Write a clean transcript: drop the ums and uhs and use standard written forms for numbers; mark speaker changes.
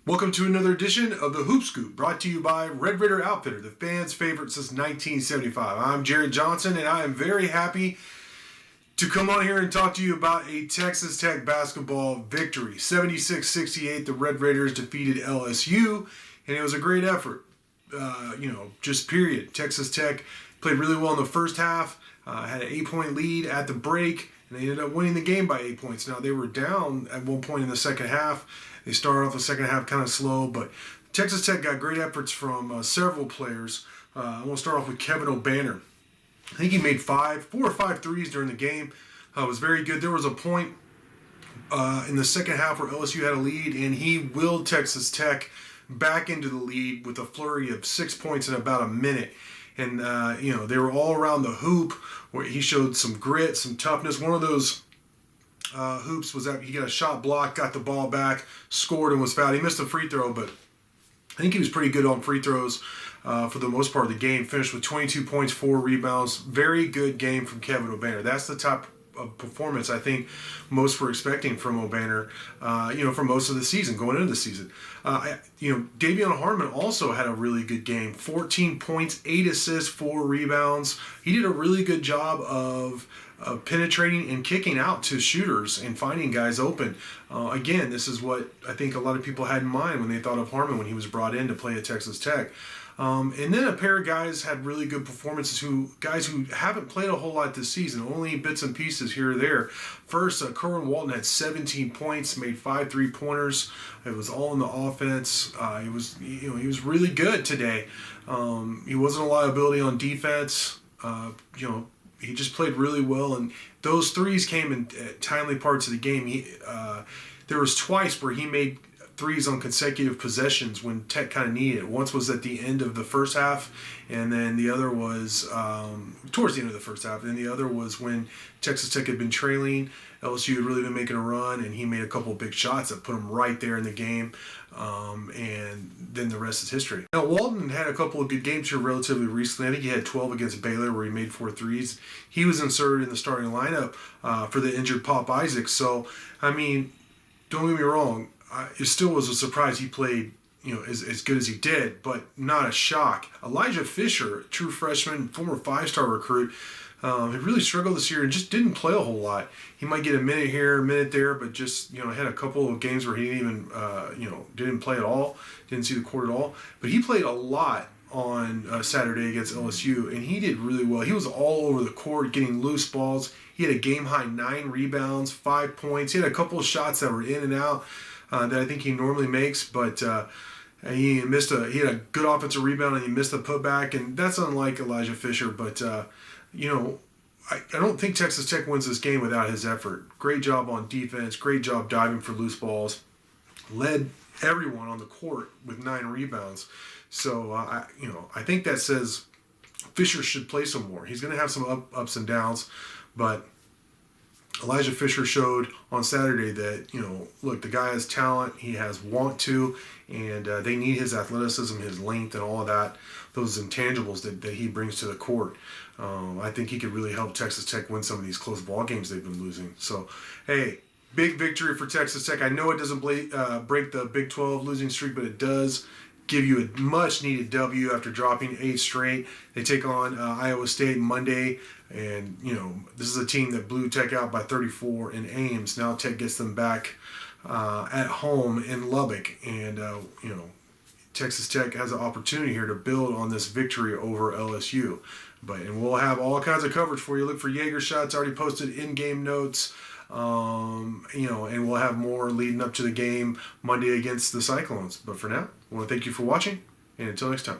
Speaker 1: Welcome to another edition of the Hoop Scoop, brought to you by Red Raider Outfitter, the fans' favorite since 1975. I'm Jared Johnson, and I am very happy to come on here and talk to you about a Texas Tech basketball victory. 76-68, the Red Raiders defeated LSU, and it was a great effort. Just period. Texas Tech played really well in the first half, had an 8-point lead at the break, and they ended up winning the game by 8 points. Now, they were down at one point in the second half. They started off the second half kind of slow, but Texas Tech got great efforts from several players. I'm going to start off with Kevin O'Banner. I think he made 4 or 5 threes during the game. It was very good. There was a point in the second half where LSU had a lead, and he willed Texas Tech back into the lead with a flurry of 6 points in about a minute. And, they were all around the hoop where he showed some grit, some toughness. One of those hoops was that he got a shot blocked, got the ball back, scored, and was fouled. He missed a free throw, but I think he was pretty good on free throws for the most part of the game. Finished with 22 points, 4 rebounds. Very good game from Kevin O'Banner. That's the type of performance I think most were expecting from O'Banner, for most of the season, going into the season. Davion Harmon also had a really good game. 14 points, 8 assists, 4 rebounds. He did a really good job of penetrating and kicking out to shooters and finding guys open. Again, this is what I think a lot of people had in mind when they thought of Harmon when he was brought in to play at Texas Tech. And then a pair of guys had really good performances, guys who haven't played a whole lot this season, only bits and pieces here or there. First, Kerwin Walton had 17 points, made 5 3-pointers. It was all in the offense. He was really good today. He wasn't a liability on defense. He just played really well, and those threes came in timely parts of the game. There was twice where he made threes on consecutive possessions when Tech kind of needed it. Once was at the end of the first half, and then the other was towards the end of the first half. And the other was when Texas Tech had been trailing. LSU had really been making a run, and he made a couple of big shots that put him right there in the game. And then the rest is history. Now, Walton had a couple of good games here relatively recently. I think he had 12 against Baylor where he made 4 threes. He was inserted in the starting lineup for the injured Pop Isaac. So, don't get me wrong. It still was a surprise he played, as good as he did, but not a shock. Elijah Fisher, true freshman, former 5-star recruit, had really struggled this year and just didn't play a whole lot. He might get a minute here, a minute there, but just, had a couple of games where he didn't even, didn't play at all, didn't see the court at all. But he played a lot on Saturday against LSU, and he did really well. He was all over the court, getting loose balls. He had a game-high 9 rebounds, 5 points. He had a couple of shots that were in and out that I think he normally makes, but he had a good offensive rebound and he missed the putback, and that's unlike Elijah Fisher. But I don't think Texas Tech wins this game without his effort. Great job on defense, great job diving for loose balls, led everyone on the court with 9 rebounds. So I think that says Fisher should play some more. He's going to have some ups and downs, but Elijah Fisher showed on Saturday that, look, the guy has talent, he has want to, and they need his athleticism, his length, and all of that, those intangibles that he brings to the court. I think he could really help Texas Tech win some of these close ball games they've been losing. So, hey, big victory for Texas Tech. I know it doesn't break the Big 12 losing streak, but it does give you a much-needed W after dropping 8 straight. They take on Iowa State Monday, and, this is a team that blew Tech out by 34 in Ames. Now Tech gets them back at home in Lubbock, and, Texas Tech has an opportunity here to build on this victory over LSU. And we'll have all kinds of coverage for you. Look for Jaeger shots already posted, in-game notes, and we'll have more leading up to the game Monday against the Cyclones. But for now, I want to thank you for watching, and until next time.